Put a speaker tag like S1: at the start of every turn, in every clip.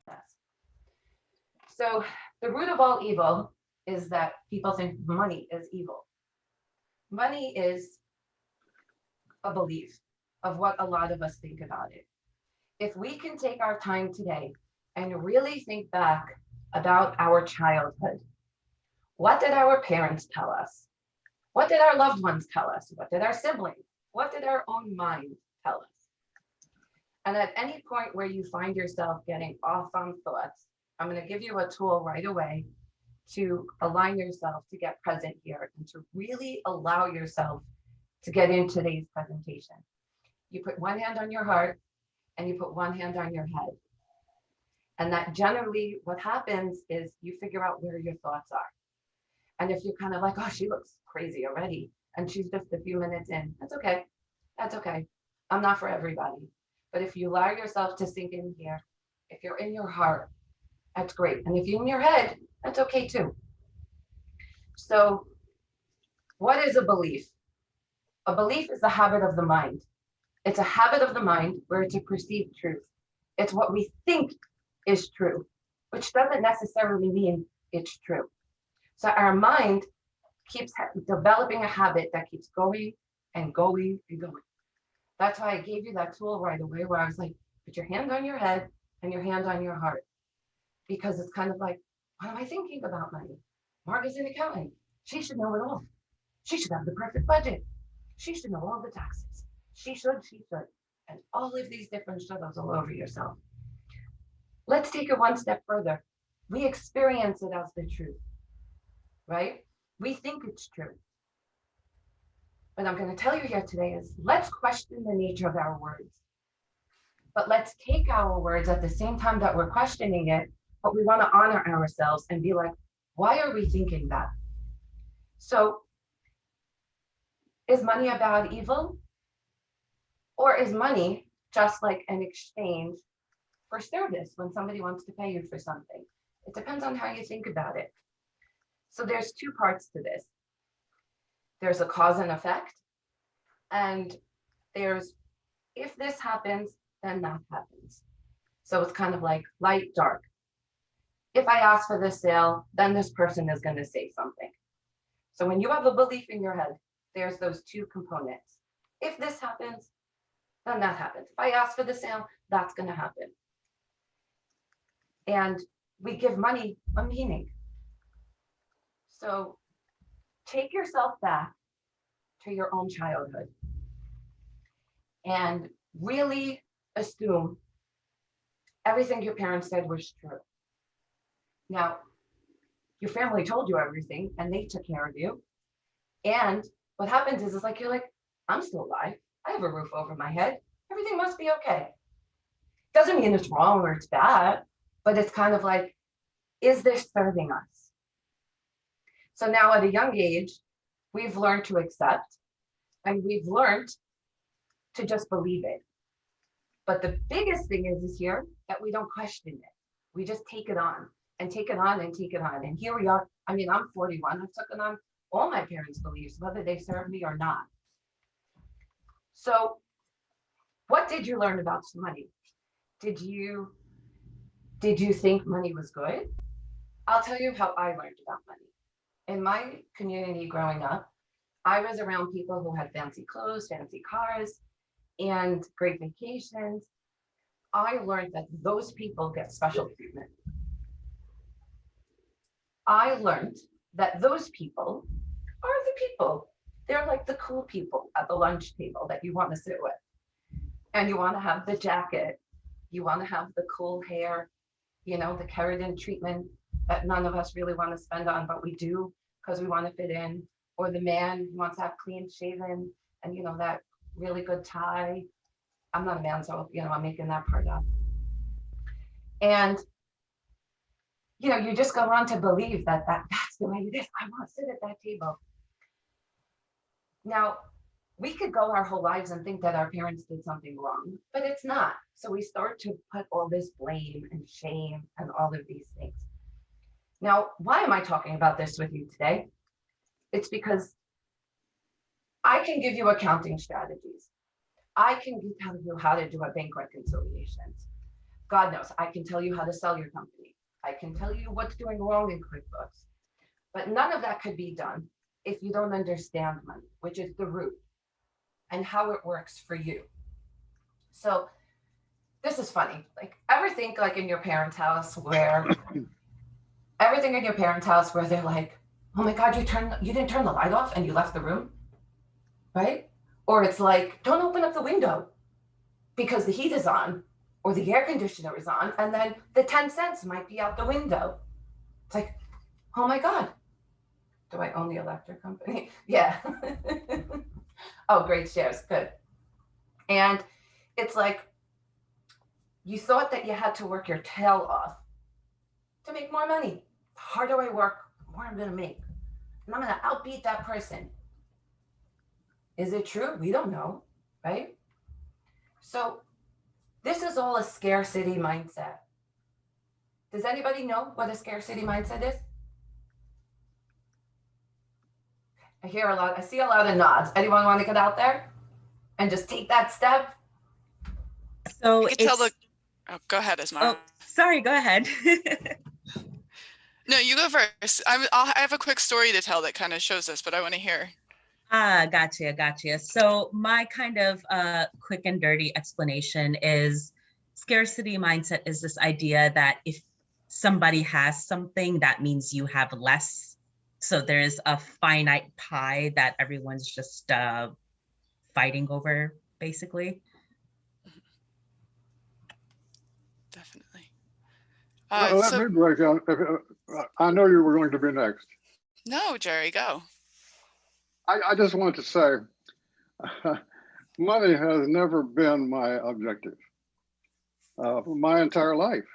S1: Yes. So the root of all evil is that people think money is evil. Money is a belief of what a lot of us think about it. If we can take our time today and really think back about our childhood, what did our parents tell us? What did our loved ones tell us? What did our siblings? What did our own mind tell us? And at any point where you find yourself getting off on thoughts, I'm going to give you a tool right away to align yourself to get present here and to really allow yourself to get into today's presentation. You put one hand on your heart and you put one hand on your head. And that generally what happens is you figure out where your thoughts are. And if you're kind of like, oh, she looks crazy already, and she's just a few minutes in, that's okay. That's okay. I'm not for everybody. But if you allow yourself to sink in here, if you're in your heart, that's great. And if you're in your head, that's okay too. So, what is a belief? A belief is a habit of the mind. It's a habit of the mind where it's a perceived truth. It's what we think is true, which doesn't necessarily mean it's true. So our mind keeps developing a habit that keeps going and going and going. That's why I gave you that tool right away where I was like, put your hand on your head and your hand on your heart. Because it's kind of like, what am I thinking about money? Mark is an accountant. She should know it all. She should have the perfect budget. She should know all the taxes. She should. And all of these different struggles all over yourself. Let's take it one step further. We experience it as the truth, right? We think it's true. What I'm going to tell you here today is let's question the nature of our words. But let's take our words at the same time that we're questioning it, but we want to honor ourselves and be like, why are we thinking that? So, is money a bad evil? Or is money just like an exchange for service when somebody wants to pay you for something? It depends on how you think about it. So there's two parts to this. There's a cause and effect, and there's if this happens, then that happens. So it's kind of like light, dark. If I ask for this sale, then this person is going to say something. So when you have a belief in your head, there's those two components. If this happens, then that happens. If I ask for the sale, that's going to happen. And we give money a meaning. So take yourself back to your own childhood and really assume everything your parents said was true. Now, your family told you everything and they took care of you. And what happens is it's like, you're like, I'm still alive. I have a roof over my head. Everything must be okay. Doesn't mean it's wrong or it's bad, but it's kind of like, is this serving us? So now at a young age, we've learned to accept and we've learned to just believe it. But the biggest thing is here that we don't question it. We just take it on and take it on and take it on. And here we are. I mean, I'm 41. I've taken on all my parents' beliefs, whether they serve me or not. So what did you learn about money? Did you think money was good? I'll tell you how I learned about money. In my community growing up, I was around people who had fancy clothes, fancy cars, and great vacations. I learned that those people get special treatment. I learned that those people are the people. They're like the cool people at the lunch table that you want to sit with. And you want to have the jacket. You want to have the cool hair, the keratin treatment that none of us really want to spend on, but we do because we want to fit in. Or the man who wants to have clean shaven and, that really good tie. I'm not a man, so, I'm making that part up. And, you just go on to believe that that's the way it is. I want to sit at that table. Now, we could go our whole lives and think that our parents did something wrong, but it's not. So we start to put all this blame and shame and all of these things. Now, why am I talking about this with you today? It's because I can give you accounting strategies. I can tell you how to do a bank reconciliations. God knows, I can tell you how to sell your company. I can tell you what's doing wrong in QuickBooks. But none of that could be done if you don't understand money, which is the root, and how it works for you. So this is funny. Like, ever think like in your parents' house where everything in your parents' house where they're like, oh my God, you didn't turn the light off and you left the room, right? Or it's like, don't open up the window because the heat is on or the air conditioner is on, and then the 10 cents might be out the window. It's like, oh my God, do I own the electric company? Yeah. Oh, great shares. Good. And it's like, you thought that you had to work your tail off to make more money. The harder I work, the more I'm going to make. And I'm going to outbeat that person. Is it true? We don't know, right? So this is all a scarcity mindset. Does anybody know what a scarcity mindset is? I see a lot of nods. Anyone want to get out there and just take that step?
S2: So
S3: I could tell the. Oh, go ahead, Ismar.
S2: Oh, sorry. Go ahead.
S3: No, you go first. I have a quick story to tell that kind of shows this, but I want to hear.
S2: Gotcha. So my kind of quick and dirty explanation is scarcity mindset is this idea that if somebody has something, that means you have less. So there's a finite pie that everyone's just fighting over, basically.
S3: Definitely.
S4: Let me break down. I know you were going to be next.
S3: No, Jerry, go.
S4: I just want to say, money has never been my objective my entire life.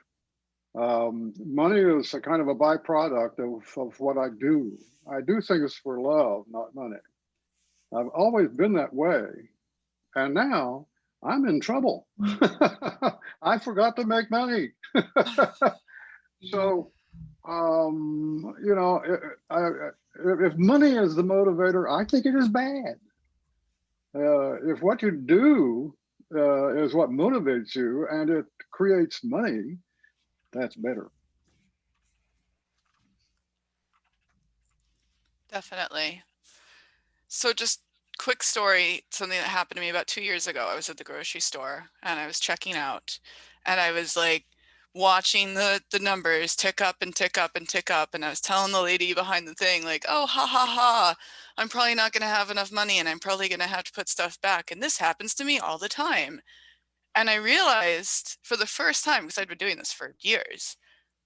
S4: Money is a kind of a byproduct of what I do. I do things for love, not money. I've always been that way. And now I'm in trouble. I forgot to make money. So, you know, if money is the motivator, I think it is bad. If what you do is what motivates you and it creates money, that's better.
S3: Definitely. So just quick story, something that happened to me about 2 years ago. I was at the grocery store and I was checking out and I was like watching the numbers tick up and tick up and tick up. And I was telling the lady behind the thing like, oh, ha, ha, ha, I'm probably not going to have enough money and I'm probably going to have to put stuff back. And this happens to me all the time. And I realized for the first time, because I'd been doing this for years,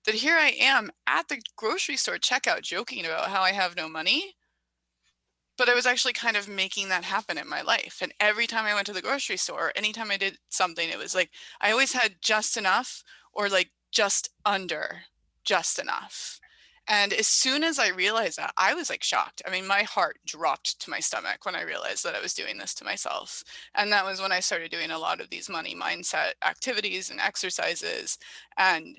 S3: that here I am at the grocery store checkout joking about how I have no money. But I was actually kind of making that happen in my life. And every time I went to the grocery store, anytime I did something, it was like I always had just enough or like just under just enough. And as soon as I realized that, I was like shocked. I mean, my heart dropped to my stomach when I realized that I was doing this to myself. And that was when I started doing a lot of these money mindset activities and exercises. And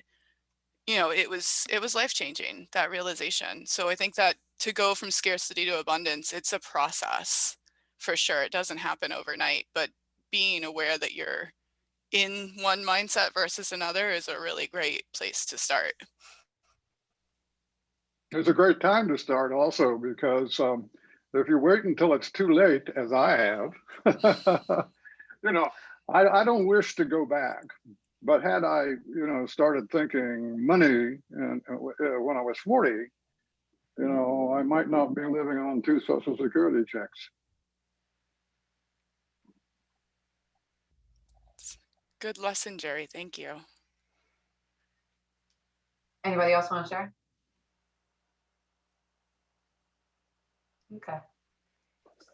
S3: you know, it was life-changing, that realization. So I think that to go from scarcity to abundance, it's a process for sure. It doesn't happen overnight, but being aware that you're in one mindset versus another is a really great place to start.
S4: It's a great time to start also because if you wait until it's too late, as I have, you know, I don't wish to go back. But had I, you know, started thinking money and, when I was 40, you know, I might not be living on 2 Social Security checks.
S3: Good lesson, Jerry. Thank you.
S1: Anybody else want to share? Okay.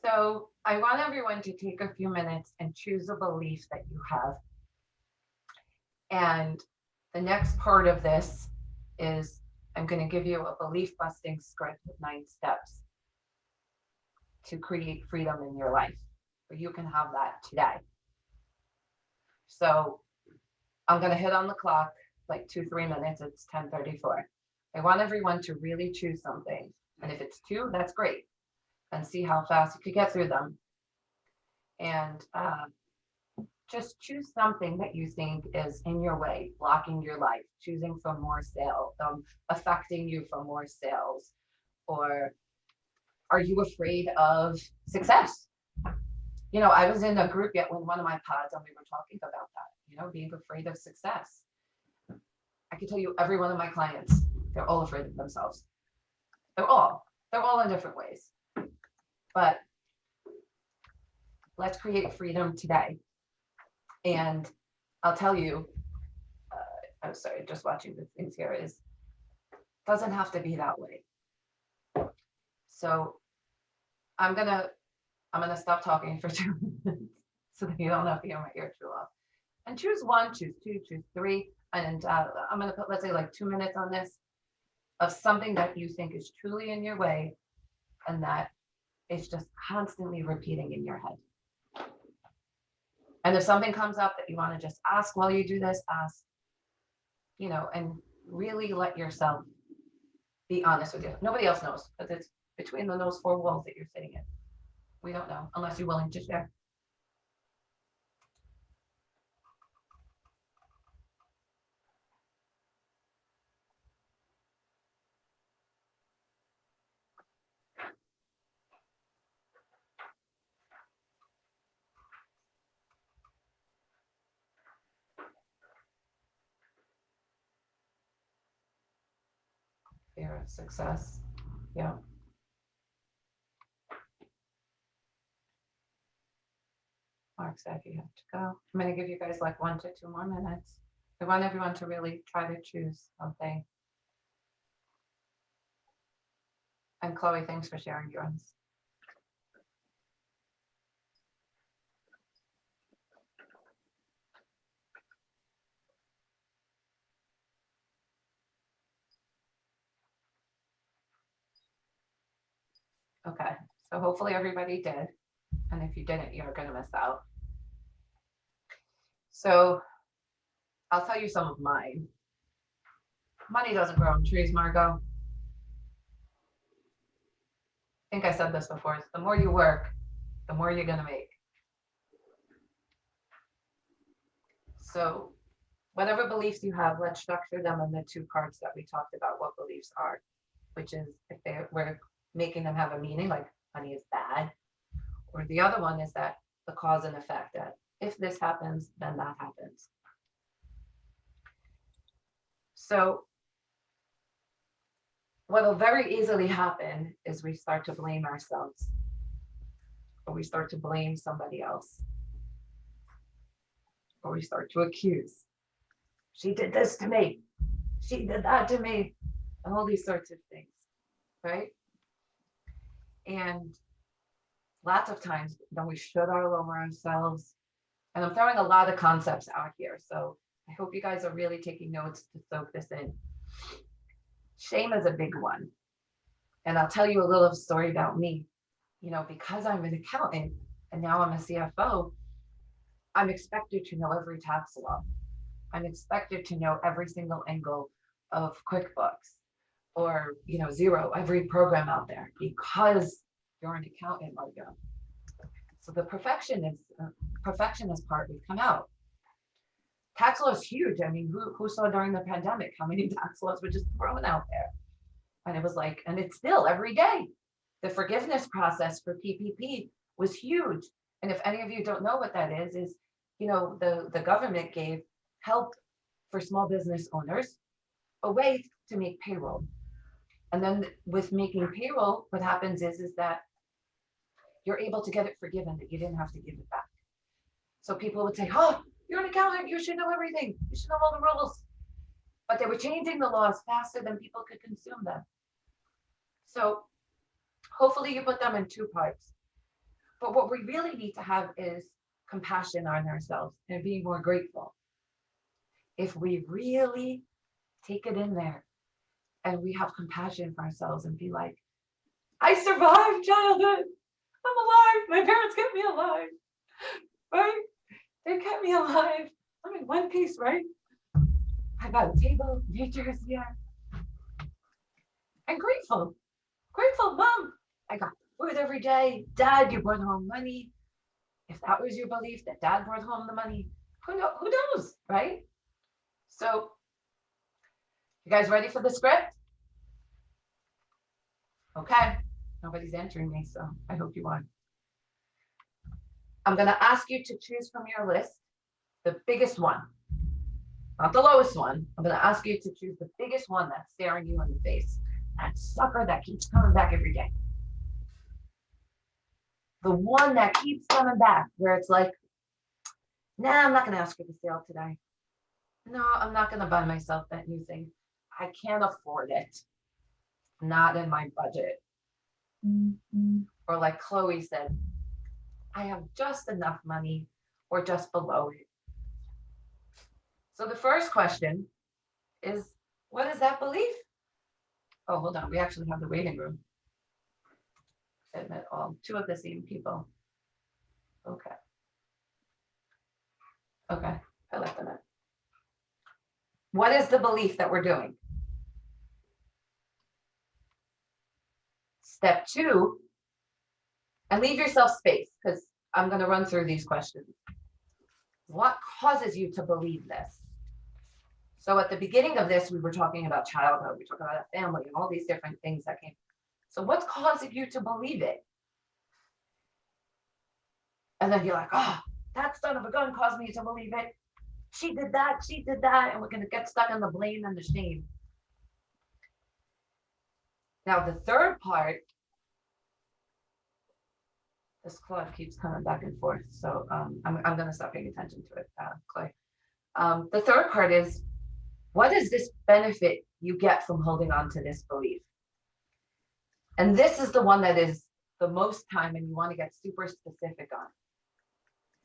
S1: So I want everyone to take a few minutes and choose a belief that you have. And the next part of this is I'm going to give you a belief busting script with 9 steps to create freedom in your life. But you can have that today. So I'm going to hit on the clock like 2-3 minutes. It's 10:34. I want everyone to really choose something. And if it's 2, that's great. And see how fast you could get through them. And just choose something that you think is in your way, blocking your life, choosing for more sales, affecting you for more sales, or are you afraid of success? You know, I was in a group yet with one of my pods and we were talking about that, you know, being afraid of success. I can tell you every one of my clients, they're all afraid of themselves. They're all in different ways. But let's create freedom today. And I'll tell you, I'm sorry, just watching the things here is, doesn't have to be that way. So I'm gonna stop talking for 2 minutes so that you don't have to hear my ear chew off. And choose one, choose two, choose three. And I'm gonna put, let's say, like 2 minutes on this of something that you think is truly in your way and that is just constantly repeating in your head. And if something comes up that you want to just ask while you do this, ask, you know, and really let yourself be honest with you. Nobody else knows, because it's between those four walls that you're sitting in. We don't know unless you're willing to share. Fear of success. Yeah. Mark said you have to go. I'm going to give you guys like 1 to 2 more minutes. I want everyone to really try to choose something. And Chloe, thanks for sharing yours. Okay, so hopefully everybody did. And if you didn't, you're going to miss out. So I'll tell you some of mine. Money doesn't grow on trees, Margot. I think I said this before. The more you work, the more you're going to make. So whatever beliefs you have, let's structure them in the 2 parts that we talked about what beliefs are, which is if we're making them have a meaning, like money is bad, or the other one is that the cause and effect, that if this happens, then that happens. So what'll very easily happen is we start to blame ourselves, or we start to blame somebody else, or we start to accuse. She did this to me. She did that to me. And all these sorts of things, right? And lots of times then we should all over ourselves. And I'm throwing a lot of concepts out here. So I hope you guys are really taking notes to soak this in. Shame is a big one. And I'll tell you a little story about me. You know, because I'm an accountant and now I'm a CFO, I'm expected to know every tax law. I'm expected to know every single angle of QuickBooks or, you know, Xero, every program out there, because you're an accountant, Margo. So the perfectionist part would come out. Tax law is huge. I mean, who saw during the pandemic how many tax laws were just thrown out there? And it was like, and it's still every day. The forgiveness process for PPP was huge. And if any of you don't know what that is, you know, the government gave help for small business owners, a way to make payroll. And then with making payroll, what happens is that you're able to get it forgiven, that you didn't have to give it back. So people would say, oh, you're an accountant, you should know everything. You should know all the rules. But they were changing the laws faster than people could consume them. So hopefully you put them in 2 parts. But what we really need to have is compassion on ourselves and being more grateful. If we really take it in there and we have compassion for ourselves and be like, I survived childhood. I'm alive. My parents kept me alive, right? They kept me alive. I'm in one piece, right? I got a table, nature's here. I'm grateful. Grateful, Mom. I got food every day. Dad, you brought home money. if that was your belief that dad brought home the money, who knows, right? So, you guys ready for the script? Okay, nobody's answering me, so I hope you are. I'm going to ask you to choose from your list the biggest one, not the lowest one. I'm going to ask you to choose the biggest one that's staring you in the face. That sucker that keeps coming back every day. The one that keeps coming back, where it's like, nah, I'm not going to ask for the sale today. No, I'm not going to buy myself that new thing. I can't afford it. Not in my budget. Or like Chloe said, I have just enough money or just below it. So the first question is, what is that belief? Oh, hold on. We actually have the waiting room. Admit all, two of the same people. Okay. Okay, I left them in. What is the belief that we're doing? Step 2, and leave yourself space because I'm going to run through these questions. What causes you to believe this? So at the beginning of this, we were talking about childhood, we talked about a family and all these different things that came. So what's causing you to believe it? And then you're like, oh, that son of a gun caused me to believe it. She did that, and we're going to get stuck on the blame and the shame. Now, the third part, this Claude keeps coming back and forth, so I'm going to stop paying attention to it, Clay. The third part is, what is this benefit you get from holding on to this belief? And this is the one that is the most time, and you want to get super specific on.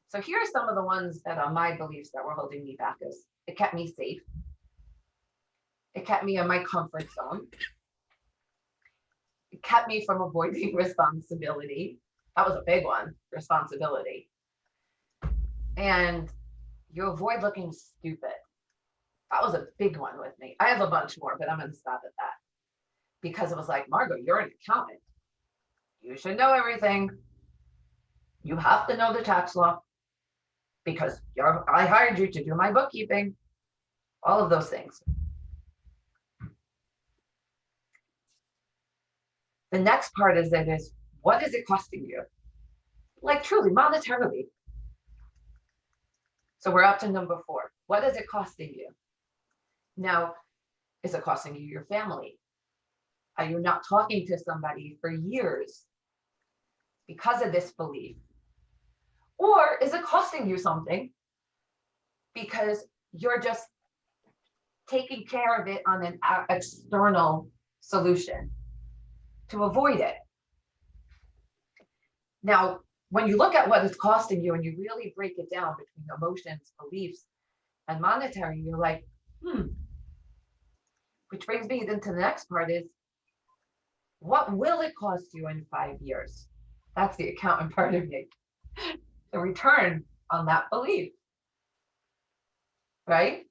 S1: So here are some of the ones that are my beliefs that were holding me back. Is it kept me safe. It kept me in my comfort zone. It kept me from avoiding responsibility. That was a big one, responsibility. And you avoid looking stupid. That was a big one with me. I have a bunch more, but I'm going to stop at that. Because it was like, Margot, you're an accountant. You should know everything. You have to know the tax law because I hired you to do my bookkeeping. All of those things. The next part is what is it costing you? Like truly, monetarily. So we're up to number 4. What is it costing you? Now, is it costing you your family? Are you not talking to somebody for years because of this belief? Or is it costing you something because you're just taking care of it on an external solution to avoid it? Now, when you look at what it's costing you and you really break it down between emotions, beliefs, and monetary, you're like, Which brings me into the next part is, what will it cost you in 5 years? That's the accountant part of me. The return on that belief, right?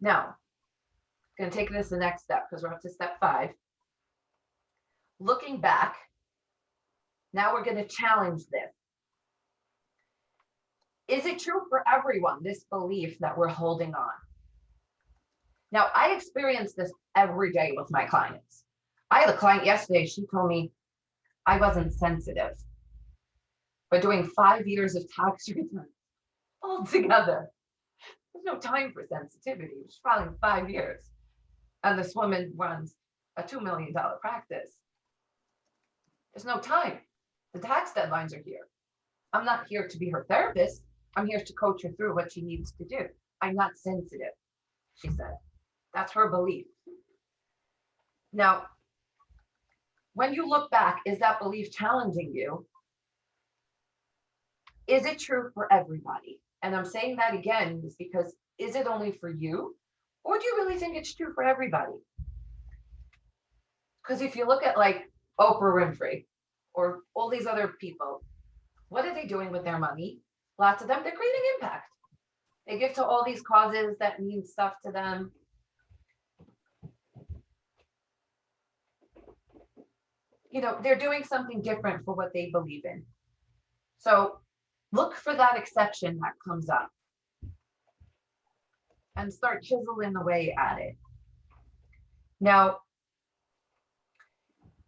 S1: Now, I'm going to take this the next step because we're up to step 5. Looking back, now we're going to challenge this. Is it true for everyone, this belief that we're holding on? Now, I experience this every day with my clients. I had a client yesterday, she told me I wasn't sensitive. But doing 5 years of tax returns altogether, there's no time for sensitivity. She's filing 5 years. And this woman runs a $2 million practice. There's no time. The tax deadlines are here. I'm not here to be her therapist. I'm here to coach her through what she needs to do. I'm not sensitive, she said. That's her belief. Now, when you look back, is that belief challenging you? Is it true for everybody? And I'm saying that again is because, is it only for you? Or do you really think it's true for everybody? Because if you look at like Oprah Winfrey or all these other people, what are they doing with their money? Lots of them, they're creating impact. They give to all these causes that mean stuff to them. You know, they're doing something different for what they believe in. So Look for that exception that comes up and start chiseling away at it. Now,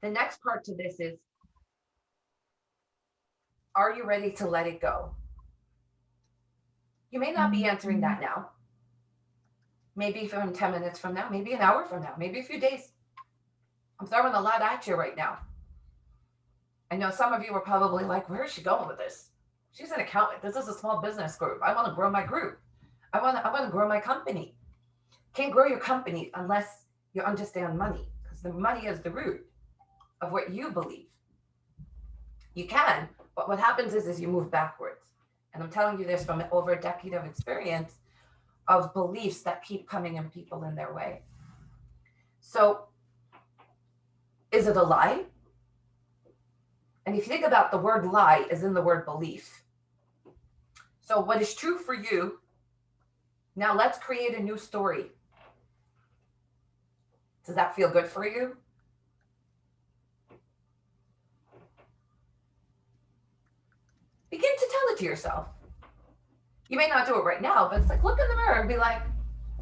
S1: the next part to this is, are you ready to let it go? You may not be answering that now. Maybe from 10 minutes from now, maybe an hour from now, maybe a few days. I'm throwing a lot at you right now. I know some of you are probably like, where is she going with this? She's an accountant. This is a small business group. I want to grow my group. I want to grow my company. Can't grow your company unless you understand money, because the money is the root of what you believe. You can, but what happens is you move backwards. And I'm telling you this from over a decade of experience of beliefs that keep coming in people in their way. So is it a lie? And if you think about the word lie is in the word belief. So what is true for you, now let's create a new story. Does that feel good for you? Begin to tell it to yourself. You may not do it right now, but it's like, look in the mirror and be like,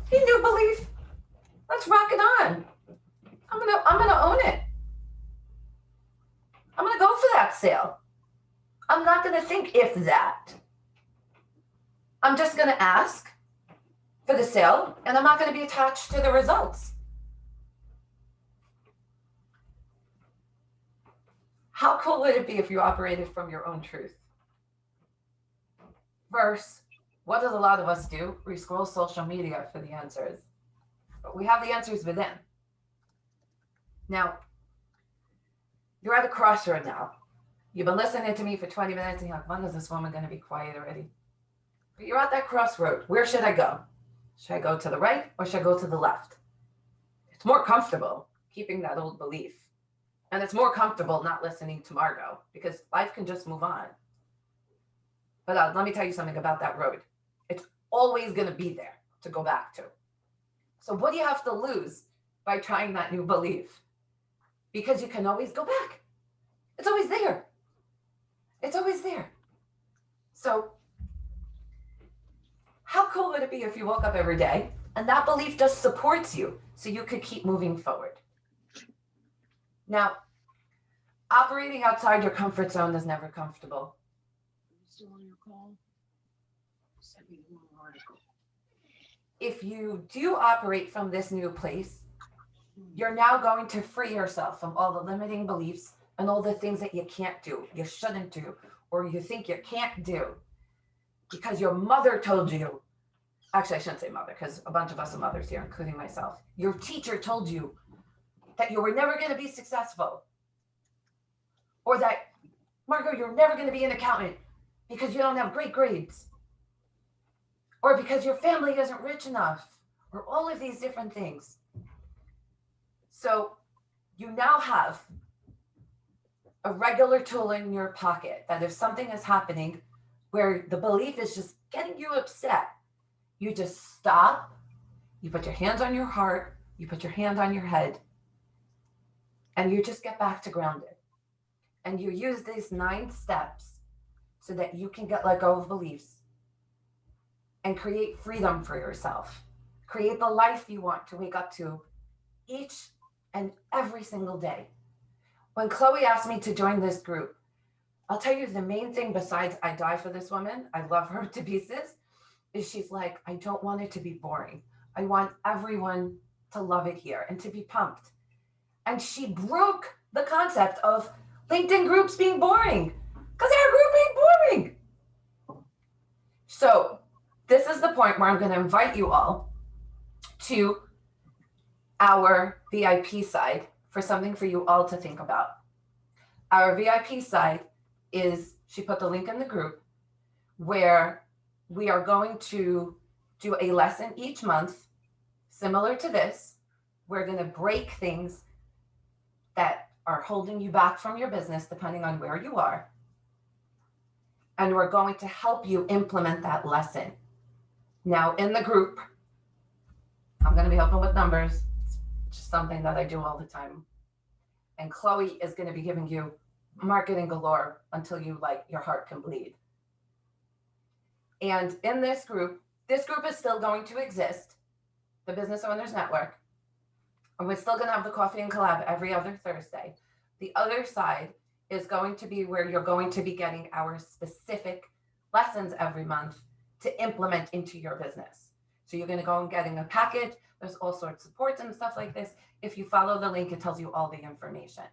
S1: hey, new belief, let's rock it on. I'm gonna own it. I'm gonna go for that sale. I'm not gonna think if that. I'm just gonna ask for the sale, and I'm not gonna be attached to the results. How cool would it be if you operated from your own truth? Verse, what does a lot of us do? We scroll social media for the answers, but we have the answers within. Now, you're at a crossroad now. You've been listening to me for 20 minutes and you're like, when is this woman going to be quiet already? But you're at that crossroad. Where should I go? Should I go to the right or should I go to the left? It's more comfortable keeping that old belief. And it's more comfortable not listening to Margot because life can just move on. But let me tell you something about that road. It's always going to be there to go back to. So what do you have to lose by trying that new belief? Because you can always go back. It's always there. It's always there. So how cool would it be if you woke up every day and that belief just supports you so you could keep moving forward? Now, operating outside your comfort zone is never comfortable.
S5: Still on your call? Send me one article.
S1: If you do operate from this new place, you're now going to free yourself from all the limiting beliefs and all the things that you can't do, you shouldn't do, or you think you can't do because your mother told you. Actually, I shouldn't say mother because a bunch of us are mothers here, including myself. Your teacher told you that you were never going to be successful, or that, Margot, you're never going to be an accountant because you don't have great grades, or because your family isn't rich enough, or all of these different things. So you now have a regular tool in your pocket that if something is happening where the belief is just getting you upset, you just stop, you put your hands on your heart, you put your hand on your head, and you just get back to grounded. And you use these 9 steps so that you can let go of beliefs and create freedom for yourself. Create the life you want to wake up to each and every single day. When Chloe asked me to join this group, I'll tell you the main thing besides I die for this woman, I love her to pieces, is she's like, I don't want it to be boring. I want everyone to love it here and to be pumped. And she broke the concept of LinkedIn groups being boring because our group ain't boring. So this is the point where I'm going to invite you all to our VIP side for something for you all to think about. Our VIP side is, she put the link in the group, where we are going to do a lesson each month similar to this. We're going to break things that are holding you back from your business, depending on where you are. And we're going to help you implement that lesson. Now in the group, I'm going to be helping with numbers, which is something that I do all the time. And Chloe is going to be giving you marketing galore until you your heart can bleed. And in this group is still going to exist, the Business Owners Network. And we're still going to have the coffee and collab every other Thursday. The other side is going to be where you're going to be getting our specific lessons every month to implement into your business. So you're going to go and getting a package. There's all sorts of supports and stuff like this. If you follow the link, it tells you all the information.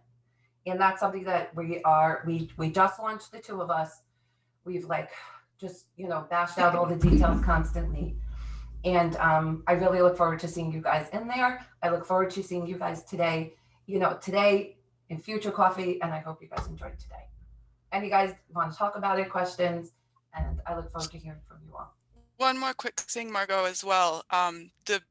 S1: And that's something that we just launched, the two of us. We've like just, bashed out all the details constantly. And I really look forward to seeing you guys in there. I look forward to seeing you guys today, today in Future Coffee, and I hope you guys enjoyed today. And you guys want to talk about it, questions, and I look forward to hearing from you all.
S3: One more quick thing, Margot, as well. The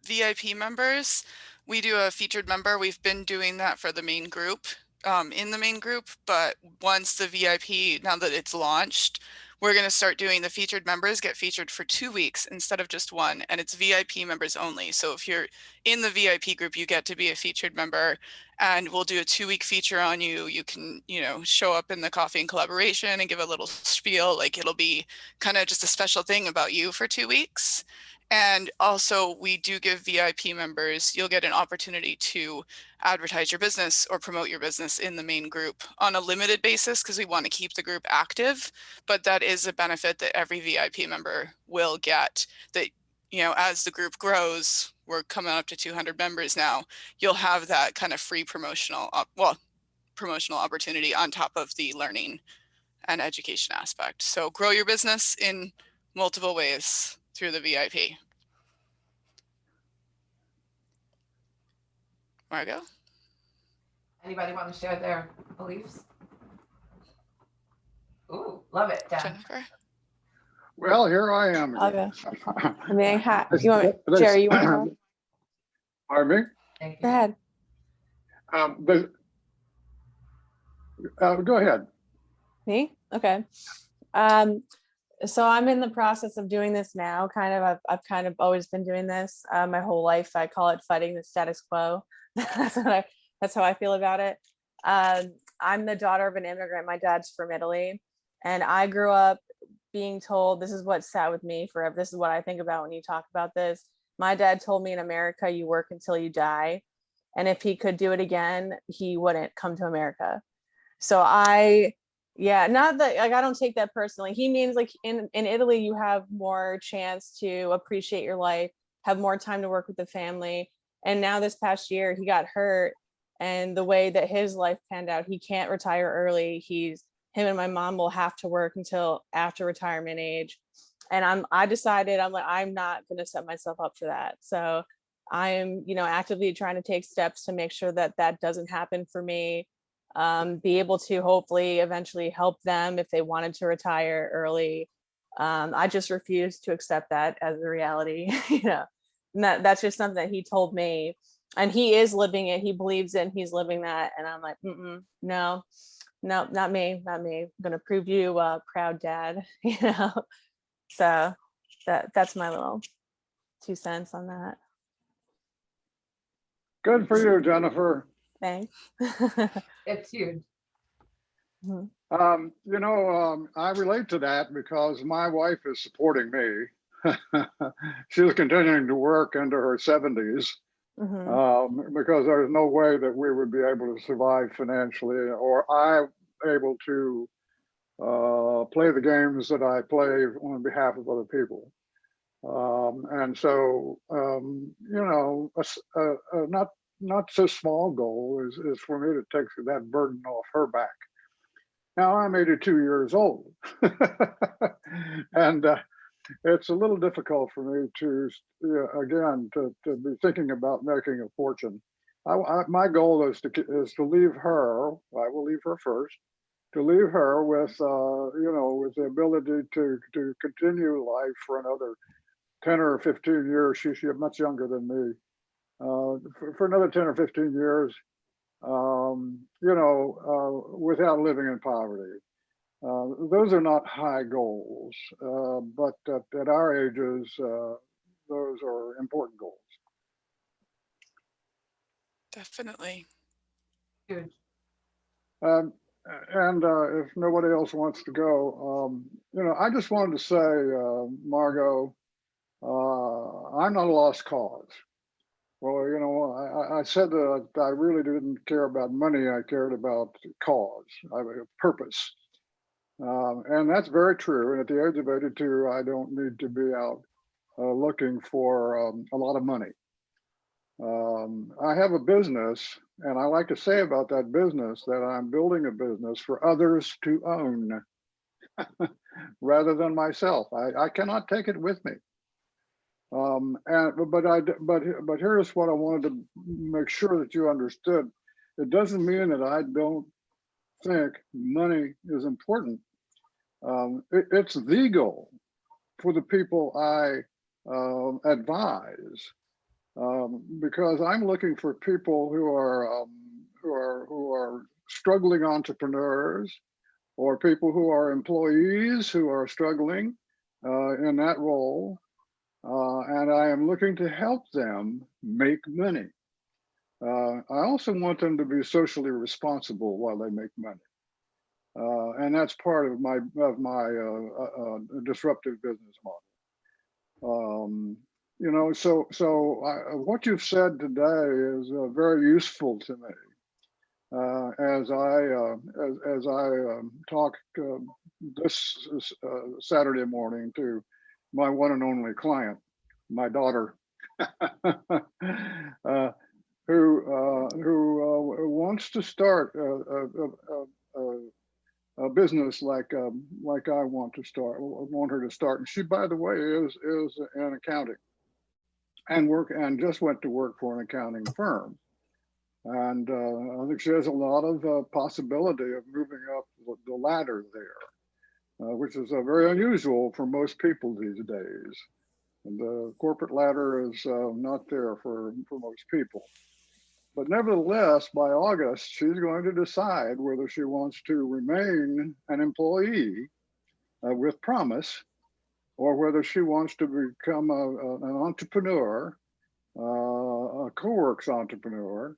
S3: VIP members, we do a featured member. We've been doing that for the main group, in the main group, but once the VIP, now that it's launched, we're going to start doing the featured members get featured for 2 weeks instead of just one, and it's VIP members only. So if you're in the VIP group, you get to be a featured member, and we'll do a 2-week feature on you. You can, show up in the coffee and collaboration and give a little spiel. Like, it'll be kind of just a special thing about you for 2 weeks. And also, we do give VIP members, you'll get an opportunity to advertise your business or promote your business in the main group on a limited basis, because we want to keep the group active. But that is a benefit that every VIP member will get, that, as the group grows, we're coming up to 200 members now, you'll have that kind of free promotional opportunity on top of the learning and education aspect. So grow your business in multiple ways through the VIP. Margot?
S1: Anybody want to share their beliefs? Ooh, love it, Jen.
S3: Jennifer?
S4: Well, here I am.
S6: Okay.
S4: Again.
S6: I mean, you want Jerry, you want to go?
S4: Pardon me?
S1: Thank you.
S6: Go ahead.
S4: Go ahead.
S6: Me? Okay. So I'm in the process of doing this now. I've kind of always been doing this my whole life. I call it fighting the status quo. That's how I feel about it. I'm the daughter of an immigrant. My dad's from Italy, and I grew up being told, this is what sat with me forever. This is what I think about when you talk about this. My dad told me, in America, you work until you die. And if he could do it again, he wouldn't come to America. So not that, like, I don't take that personally. He means, like, in Italy, you have more chance to appreciate your life, have more time to work with the family. And now this past year, he got hurt. And the way that his life panned out, he can't retire early. Him and my mom will have to work until after retirement age. And I decided, I'm not going to set myself up for that. So I am, actively trying to take steps to make sure that that doesn't happen for me. Be able to hopefully eventually help them if they wanted to retire early. I just refuse to accept that as a reality. And that's just something that he told me, and he is living it. He believes it, and he's living that. And I'm like, no, not me. I'm gonna prove you proud, Dad. So that's my little 2 cents on that.
S4: Good for you, Jennifer.
S6: Thanks.
S1: It's huge.
S4: I relate to that because my wife is supporting me. She's continuing to work into her 70s because there's no way that we would be able to survive financially, or I able to play the games that I play on behalf of other people. And so, not so small goal is for me to take that burden off her back. Now I'm 82 years old, and it's a little difficult for me to be thinking about making a fortune. My goal is to leave her. I will leave her first. To leave her with with the ability to continue life for another 10 or 15 years. She's much younger than me. For another 10 or 15 years, without living in poverty. Those are not high goals, but at our ages, those are important goals.
S3: Definitely.
S1: Huge.
S4: And if nobody else wants to go, I just wanted to say, Margot, I'm not a lost cause. Well, I said that I really didn't care about money. I cared about cause, purpose. And that's very true. And at the age of 82, I don't need to be out looking for a lot of money. I have a business, and I like to say about that business that I'm building a business for others to own rather than myself. I cannot take it with me. But here's what I wanted to make sure that you understood. It doesn't mean that I don't think money is important. It's the goal for the people I advise, because I'm looking for people who are struggling entrepreneurs, or people who are employees who are struggling in that role, and I am looking to help them make money. I also want them to be socially responsible while they make money. And that's part of my disruptive business model. What you've said today is very useful to me as I talk this Saturday morning to my one and only client, my daughter, who wants to start a business like I want her to start. And she, by the way, is in accounting and just went to work for an accounting firm. And I think she has a lot of possibility of moving up the ladder there, which is very unusual for most people these days. And the corporate ladder is not there for most people. But nevertheless, by August, she's going to decide whether she wants to remain an employee with promise, or whether she wants to become an entrepreneur, a co-works entrepreneur,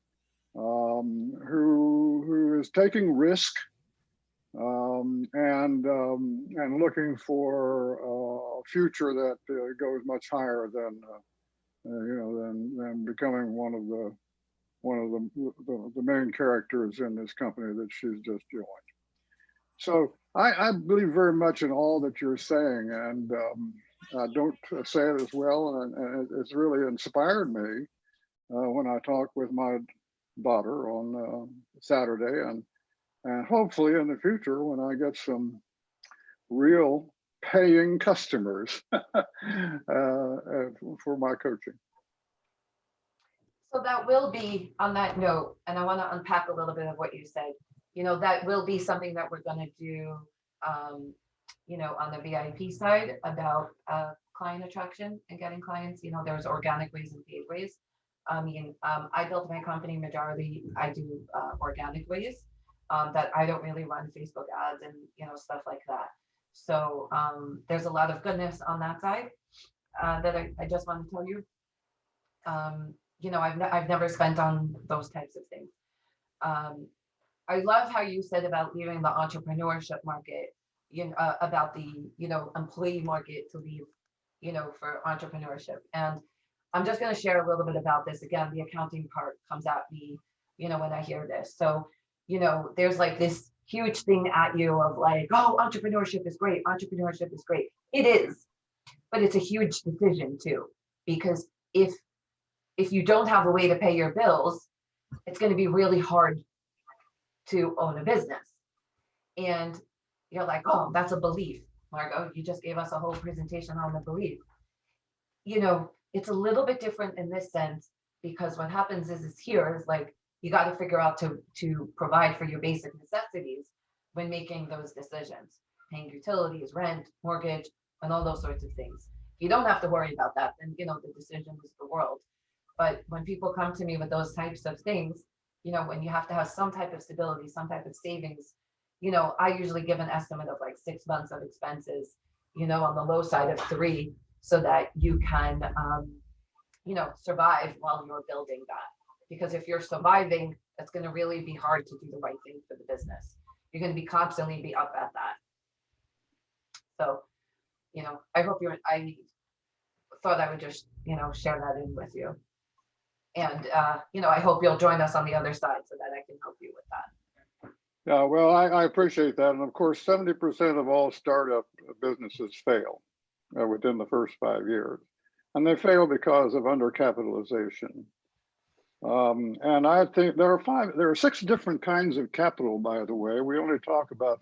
S4: who is taking risk and looking for a future that goes much higher than becoming one of the main characters in this company that she's just joined. So I believe very much in all that you're saying, and I don't say it as well, and it's really inspired me when I talk with my daughter on Saturday, and hopefully in the future when I get some real paying customers for my coaching.
S1: So that will be, on that note, and I want to unpack a little bit of what you said, that will be something that we're going to do, on the VIP side about client attraction and getting clients. There's organic ways and paid ways. I built my company majority, I do organic ways, that I don't really run Facebook ads and, stuff like that. So there's a lot of goodness on that side that I just want to tell you. I've never spent on those types of things. I love how you said about leaving the entrepreneurship market, about the, employee market to leave, for entrepreneurship. And I'm just going to share a little bit about this. Again, the accounting part comes at me, when I hear this. So, there's like this huge thing at you of like, oh, entrepreneurship is great. Entrepreneurship is great. It is, but it's a huge decision too, because if you don't have a way to pay your bills, it's going to be really hard to own a business. And you're like, oh, that's a belief. Margot, you just gave us a whole presentation on the belief. It's a little bit different in this sense, because what happens is here is like, you got to figure out to provide for your basic necessities when making those decisions, paying utilities, rent, mortgage, and all those sorts of things. You don't have to worry about that, then, the decision is the world. But when people come to me with those types of things, when you have to have some type of stability, some type of savings, I usually give an estimate of like 6 months of expenses, on the low side of 3, so that you can, survive while you're building that. Because if you're surviving, it's going to really be hard to do the right thing for the business. You're going to be constantly be up at that. So, you know, I hope I thought I would just, you know, share that in with you. And, you know, I hope you'll join us on the other side so that I can help you with that.
S4: Yeah, well, I appreciate that. And of course, 70% of all startup businesses fail within the first 5 years. And they fail because of undercapitalization. And I think there are 6 different kinds of capital, by the way. We only talk about